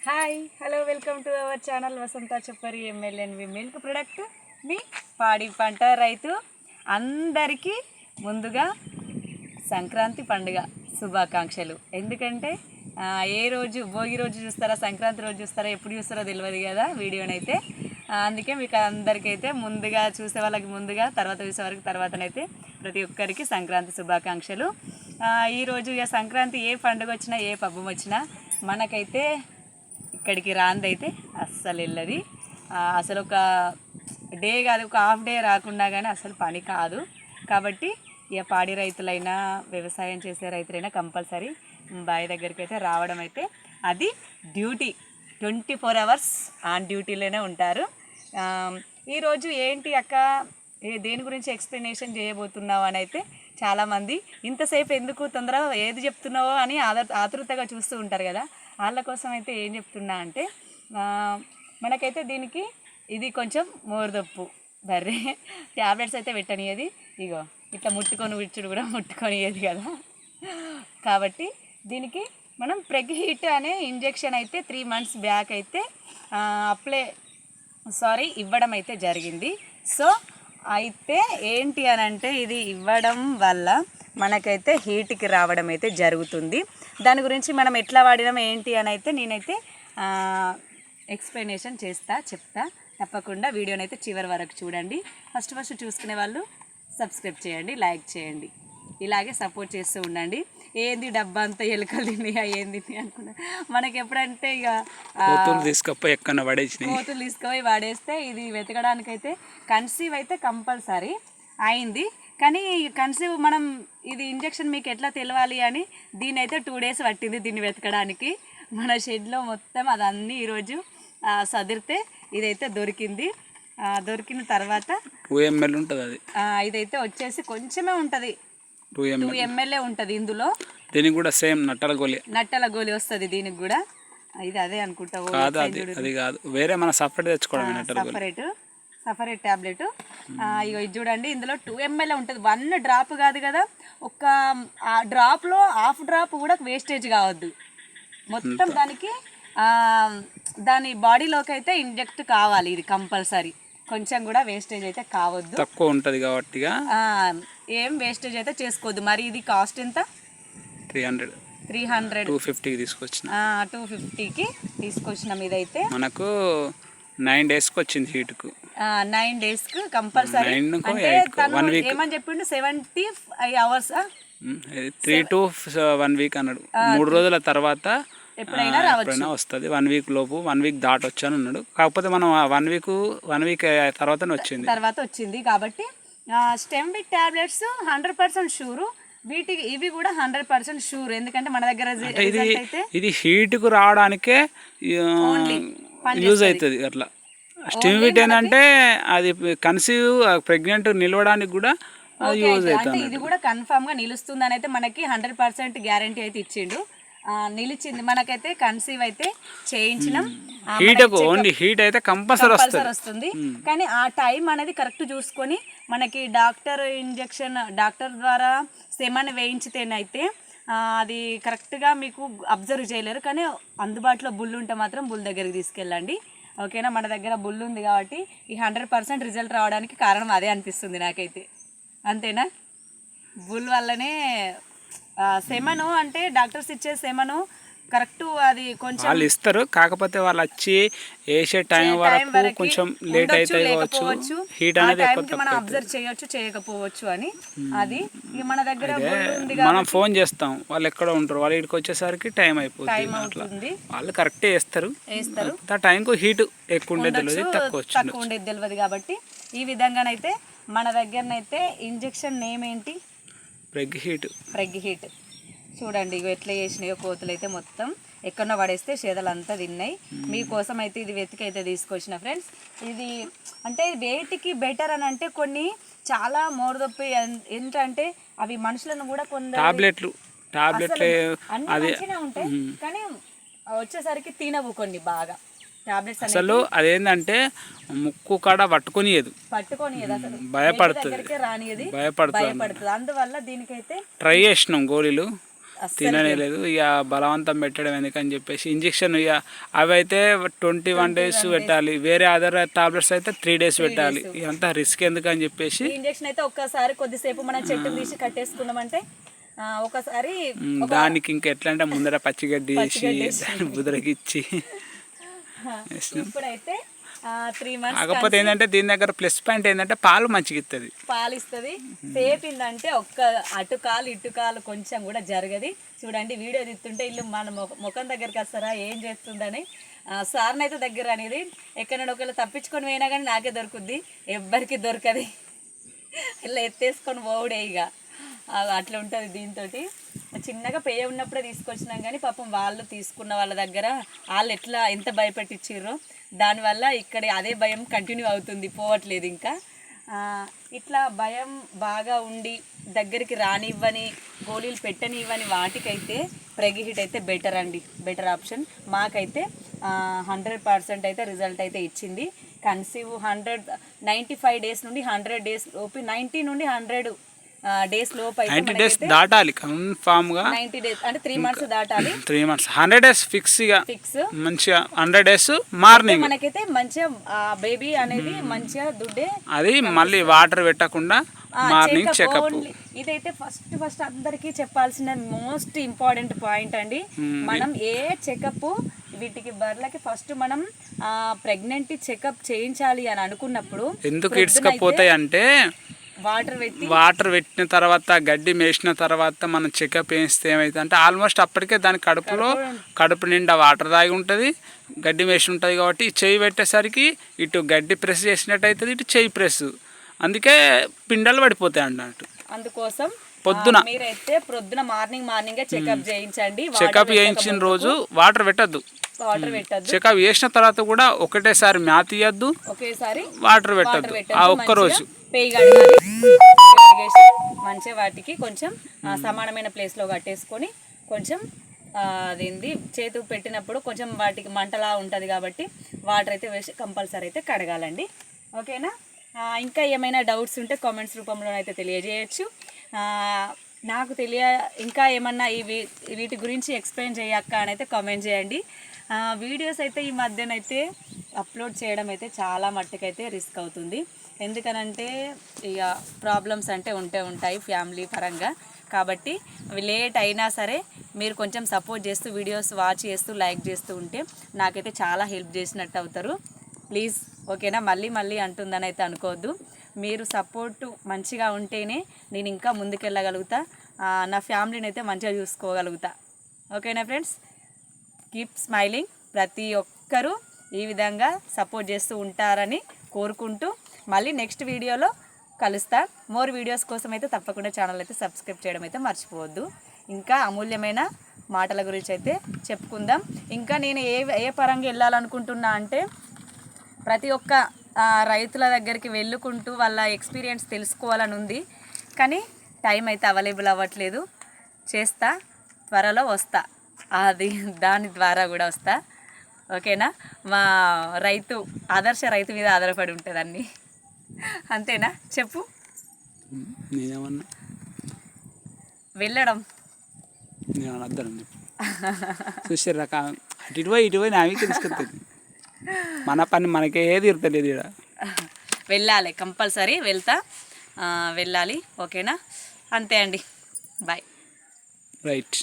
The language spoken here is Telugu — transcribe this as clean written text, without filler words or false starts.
Hi hello welcome to our channel Vasantha చెప్పరి MLNV మిల్క్ ప్రొడక్ట్ మీ పాడి పంట రైతు అందరికీ ముందుగా సంక్రాంతి పండుగ శుభాకాంక్షలు. ఎందుకంటే ఏ రోజు భోగి రోజు చూస్తారా, సంక్రాంతి రోజు చూస్తారా, ఎప్పుడు చూస్తారో తెలియదు కదా వీడియోనైతే. అందుకే మీకు అందరికైతే ముందుగా చూసే వాళ్ళకి ముందుగా, తర్వాత చూసే వారికి తర్వాతనైతే ప్రతి ఒక్కరికి సంక్రాంతి శుభాకాంక్షలు. ఈరోజు ఇక సంక్రాంతి ఏ పండుగ వచ్చినా ఏ పబ్బం వచ్చినా మనకైతే ఇక్కడికి రాందైతే అస్సలు వెళ్ళది. అసలు ఒక డే కాదు, ఒక హాఫ్ డే రాకుండా కానీ అసలు పని కాదు. కాబట్టి ఇక పాడి రైతులైనా వ్యవసాయం చేసే రైతులైనా కంపల్సరీ బావి దగ్గరికి అయితే రావడం అయితే అది డ్యూటీ. 24 hours ఆన్ డ్యూటీలోనే ఉంటారు. ఈరోజు ఏంటి అక్క, దేని గురించి ఎక్స్ప్లెనేషన్ చేయబోతున్నావు అని అయితే చాలామంది ఇంతసేపు ఎందుకు తొందరగా ఏది చెప్తున్నావో అని ఆతృతగా చూస్తూ ఉంటారు కదా. వాళ్ళ కోసం అయితే ఏం చెప్తున్నా అంటే, మనకైతే దీనికి ఇది కొంచెం మోరుదప్పు బర్రె ట్యాబ్లెట్స్ అయితే పెట్టనియది. ఇగో ఇట్లా ముట్టుకొని విచ్చుడు కూడా ముట్టుకొనియది కదా. కాబట్టి దీనికి మనం ప్రెగ్ హీట్ అనే ఇంజెక్షన్ అయితే 3 months బ్యాక్ అయితే ఇవ్వడం అయితే జరిగింది. సో అయితే ఏంటి అని అంటే, ఇది ఇవ్వడం వల్ల మనకైతే హీట్కి రావడం అయితే జరుగుతుంది. దాని గురించి మనం ఎట్లా వాడినాం ఏంటి అని అయితే నేనైతే ఎక్స్ప్లెనేషన్ చెప్తా. తప్పకుండా వీడియోనైతే చివరి వరకు చూడండి. ఫస్ట్ చూసుకునే వాళ్ళు సబ్స్క్రైబ్ చేయండి, లైక్ చేయండి, ఇలాగే సపోర్ట్ చేస్తూ ఉండండి. ఏంది డబ్బా అంతా ఎలుకలు తిన్నాయా ఏంది అనుకున్నా, మనకి ఎప్పుడంటే ఇక కోతులు తీసుకుపోయి వాడేస్తే ఇది వెతకడానికైతే కన్సీవ్ అయితే కంపల్సరీ అయింది. కానీ కన్సీవ్ మనం ఇది ఇంజెక్షన్ మీకు ఎట్లా తెలవాలి అని దీని అయితే 2 days పట్టింది దీన్ని వెతకడానికి. మన షెడ్లో మొత్తం అదన్నీ ఈరోజు సదిరితే ఇదైతే దొరికింది. దొరికిన తర్వాత 2 ml ఉంటుంది. అది ఇదైతే వచ్చేసి కొంచెమే ఉంటుంది, 2 ml ఉంటుంది ఇందులో. దీనికి కూడా సేమ్ నట్టల గోలి వస్తుంది దీనికి కూడా. ఇది అదే అనుకుంటా, అది కాదు, వేరే మన సపరేట్ తెచ్చుకోవడం, సపరేట్ ట్యాబ్లెట్. ఇగో ఇది చూడండి, ఇందులో 2 ml ఉంటుంది. 1 drop కాదు కదా, ఒక డ్రాప్లో ½ drop కూడా వేస్టేజ్ కావద్దు. మొత్తం దాని బాడీలోకి అయితే ఇంజెక్ట్ కావాలి. ఇది కంపల్సరీ, కొంచెం కూడా వేస్టేజ్ అయితే కావద్దు. తక్కువ ఉంటుంది కాబట్టి ఏం వేస్టేజ్ అయితే చేసుకోవద్దు. మరి ఇది కాస్ట్ ఎంత? 300 250కి తీసుకొచ్చిన. 250కి తీసుకొచ్చినాం. ఇదైతే మనకు 9 daysకి వచ్చింది హీట్కు. 9 daysకి కంపల్సరీ. ఏమని చెప్పిండు, 75 hours 3 to 1 week అన్నాడు. 3 రోజుల తర్వాత ఎప్పుడైనా వస్తుంది. 1 week లోపు, 1 week దాటొచ్చు అని అన్నాడు. కాకపోతే మనం 1 week తర్వాత వచ్చింది. కాబట్టి స్టెమ్ విత్ టాబ్లెట్స్ 100% షూరు. ఇవి కూడా 100% షూర్. ఎందుకంటే మన దగ్గర ఇది హీట్కు రావడానికే యూజ్ అవుతుంది. అట్లా స్టిమ్యులేట్ ఏంటంటే అది కన్సీవ్ ప్రెగ్నెంట్ నిలవడానికి కూడా యూజ్ అవుతుంది. ఇది కూడా కన్ఫామ్గా నిలుస్తుంది అని అయితే మనకి 100% గ్యారంటీ అయితే ఇచ్చిండు. నిలిచింది. మనకైతే కన్సీవ్ అయితే చేయించినాం. ఓన్లీ హీట్ అయితే కంపల్సరీ వస్తుంది. కానీ ఆ టైం అనేది కరెక్ట్ చూసుకొని మనకి డాక్టర్ ద్వారా సెమన్ వేయించితేనైతే అది కరెక్ట్గా మీకు అబ్జర్వ్ చేయలేరు. కానీ అందుబాటులో బుల్ ఉంటే మాత్రం బుల్ దగ్గరికి తీసుకెళ్ళండి, ఓకేనా. మన దగ్గర బుల్ ఉంది కాబట్టి ఈ 100% రిజల్ట్ రావడానికి కారణం అదే అనిపిస్తుంది నాకైతే. అంతేనా? బుల్ వల్లనే సెమను అంటే డాక్టర్స్ ఇచ్చే సెమను కరెక్ట్ అది కొంచెం వాళ్ళు ఇస్తారు. కాకపోతే వాళ్ళు వచ్చి వేసే టైం వరకు కొంచెం లేట్ అయితే హీట్ అనేది మనం అబ్జర్వ్ చేయకపోవచ్చు అని. అది మన దగ్గర మనం ఫోన్ చేస్తాం, వాళ్ళు ఎక్కడ ఉంటారు, వాళ్ళు ఇక్కడికి వచ్చేసరికి టైం అయిపోతుంది. వాళ్ళు కరెక్టే వేస్తారు. ఆ టైంకు హీట్ ఎక్కువ ఉండేది తెలియదు, తక్కువ ఉండేది తెలియదు. కాబట్టి ఈ విధంగానైతే మన దగ్గరనైతే ఇంజెక్షన్ నేమ్ ఏంటి? Preg heat. చూడండి ఇగో ఎట్లా చేసినాయో కోతులు అయితే మొత్తం ఎక్కడో పడేస్తే చేదలంతా తిన్నాయి. మీకోసం అయితే ఇది వెతికైతే తీసుకొచ్చిన ఫ్రెండ్స్. ఇది అంటే వేటికి బెటర్ అని అంటే కొన్ని చాలా మోరదొప్పి ఏంటంటే అవి మనుషులను కూడా కొన్ని టాబ్లెట్లు అన్ని మంచిగా ఉంటాయి, కానీ వచ్చేసరికి తినవు కొన్ని బాగా టాబ్లెట్స్. అసలు అదేంటంటే ముక్కు కాడ పట్టుకొనియదు, అసలు భయపడుతుంది. అందువల్ల దీనికైతే ట్రై చేసినాం గోళీలు, తినలేదు. ఇక బలవంతం పెట్టడం ఎందుకని చెప్పేసి ఇంజెక్షన్ ఇక అవి అయితే 21 days పెట్టాలి, వేరే అదర్ టాబ్లెట్స్ అయితే 3 days పెట్టాలి. ఇదంతా రిస్క్ ఎందుకని చెప్పేసి ఇంజెక్షన్ అయితే ఒక్కసారి కొద్దిసేపు మనం చెట్టు తీసి కట్టేసుకున్నామంటే ఒకసారి దానికి ఇంకా ఎట్లా అంటే ముందర పచ్చిగడ్డి వేసి దాన్ని బుదరకిచ్చి ఇప్పుడైతే 3 months కాకపోతే ఏంటంటే దీని దగ్గర ప్లస్ పాయింట్ ఏంటంటే పాలు మంచిగా ఇస్తుంది, పాలు ఇస్తుంది. తేపిందంటే ఒక్క అటు కాలు ఇటు కాలు కొంచెం కూడా జరగది. చూడండి వీడియో తీస్తుంటే ఇల్లు మన ముఖం దగ్గరికి వస్తారా ఏం చేస్తుందని సార్ని అయితే దగ్గర అనేది ఎక్కడైనా ఒకవేళ తప్పించుకొని పోయినా కానీ నాకే దొరుకుద్ది, ఎవ్వరికి దొరకది. ఇలా ఎత్తేసుకొని పోవుడే ఇక అట్లా ఉంటుంది. దీంతో చిన్నగా పేయ ఉన్నప్పుడే తీసుకొచ్చినాం కానీ పాపం వాళ్ళు తీసుకున్న వాళ్ళ దగ్గర వాళ్ళు ఎంత భయపెట్టించారో దానివల్ల ఇక్కడ అదే భయం కంటిన్యూ అవుతుంది, పోవట్లేదు. ఇంకా ఇట్లా భయం బాగా ఉండి దగ్గరికి రానివ్వని గోళీలు పెట్టనివ్వని వాటికైతే ప్రెగిహిట్ అయితే బెటర్ అండి, బెటర్ ఆప్షన్. మాకైతే 100% అయితే రిజల్ట్ అయితే ఇచ్చింది. కన్సీవ్ 95 days నుండి 100 days లోపు, 90 నుండి 100 days లోపు అయితే 90 days దాటాలి కన్ఫామ్ గా. 90 days అంటే 3 months దాటాలి. 3 months 100 days ఫిక్స్ గా ఫిక్స్ మంచిగా 100 days మార్నింగ్ మనకైతే మంచిగా బేబీ అనేది మంచిగా దుడ్డే. అది మళ్ళీ వాటర్ పెట్టకుండా మార్నింగ్ చెకప్. ఇదైతే ఫస్ట్ అందరికీ చెప్పాల్సిన మోస్ట్ ఇంపార్టెంట్ పాయింట్ అండి. మనం ఏ చెకప్ వీటికి బర్లకి ఫస్ట్ మనం ప్రెగ్నెంట్ చెకప్ చేయించాలి అని అనుకున్నప్పుడు ఎందుకు ఇడ్చుకపోతాయి అంటే వాటర్ పెట్టిన తర్వాత గడ్డి మేసిన తర్వాత మనం చెకప్ వేస్తే ఏమైతే అంటే ఆల్మోస్ట్ అప్పటికే దాని కడుపు నిండా వాటర్ దాగి ఉంటుంది, గడ్డి మేసి ఉంటుంది. కాబట్టి చెయ్యి పెట్టేసరికి ఇటు గడ్డి ప్రెస్ చేసినట్టు అవుతుంది, ఇటు చెయ్యి ప్రెస్, అందుకే పిండాలు పడిపోతాయి అన్నట్టు. అందుకోసం పొద్దున మీరైతే పొద్దున మార్నింగ్ చెకప్ చేయించండి. చెకప్ చేయించిన రోజు వాటర్ పెట్టద్దు, చెకప్ చేసిన తర్వాత కూడా ఒకటేసారి మ్యాథ్ ఇవ్వద్దు, ఒకేసారి వాటర్ పెట్టద్దు. ఆ ఒక్కరోజు మంచిగా వాటికి కొంచెం సమానమైన ప్లేస్లో కట్టేసుకొని కొంచెం అదేంది చేతు పెట్టినప్పుడు కొంచెం వాటికి మంటలా ఉంటుంది కాబట్టి వాటర్ అయితే వేసి కంపల్సరీ అయితే కడగాలండి. ఓకేనా? ఇంకా ఏమైనా డౌట్స్ ఉంటే కామెంట్స్ రూపంలోనైతే తెలియజేయచ్చు. నాకు ఇంకా ఏమన్నా వీటి గురించి ఎక్స్ప్లెయిన్ చేయక్క అని అయితే కామెంట్ చేయండి. వీడియోస్ అయితే ఈ మధ్యనైతే అప్లోడ్ చేయడం అయితే చాలా మట్టుకైతే రిస్క్ అవుతుంది. ఎందుకనంటే ఇక ప్రాబ్లమ్స్ అంటే ఉంటాయి ఫ్యామిలీ పరంగా. కాబట్టి లేట్ అయినా సరే మీరు కొంచెం సపోర్ట్ చేస్తూ వీడియోస్ వాచ్ చేస్తూ లైక్ చేస్తూ ఉంటే నాకైతే చాలా హెల్ప్ చేసినట్టు అవుతారు. ప్లీజ్ ఓకేనా? మళ్ళీ అంటుందని అయితే అనుకోవద్దు. మీరు సపోర్టు మంచిగా ఉంటేనే నేను ఇంకా ముందుకెళ్ళగలుగుతా, నా ఫ్యామిలీని అయితే మంచిగా చూసుకోగలుగుతా. ఓకేనా ఫ్రెండ్స్? Keep smiling. ప్రతి ఒక్కరూ ఈ విధంగా సపోర్ట్ చేస్తూ ఉంటారని కోరుకుంటూ మళ్ళీ నెక్స్ట్ వీడియోలో కలుస్తా. మోర్ వీడియోస్ కోసం అయితే తప్పకుండా ఛానల్ అయితే సబ్స్క్రైబ్ చేయడం అయితే మర్చిపోవద్దు. ఇంకా అమూల్యమైన మాటల గురించి అయితే చెప్పుకుందాం. ఇంకా నేను ఏ పరంగా వెళ్ళాలనుకుంటున్నా అంటే ప్రతి ఒక్క రైతుల దగ్గరికి వెళ్ళుకుంటూ వాళ్ళ ఎక్స్పీరియన్స్ తెలుసుకోవాలని ఉంది, కానీ టైం అయితే అవైలబుల్ అవ్వట్లేదు. చేస్తా, త్వరలో వస్తా, దాని ద్వారా కూడా వస్తా. ఓకేనా? మా ఆదర్శ రైతు మీద ఆధారపడి ఉంటుంది అన్నీ. అంతేనా? చెప్పు. నేనేమన్నా వెళ్ళడం చూసారు రక ఇటువై నా తీసుకొస్తుంది. మన పని మనకే తీరుతలేదు ఇక్కడ. వెళ్ళాలి, కంపల్సరీ వెళ్ళాలి. ఓకేనా? అంతే అండి. బాయ్. రైట్.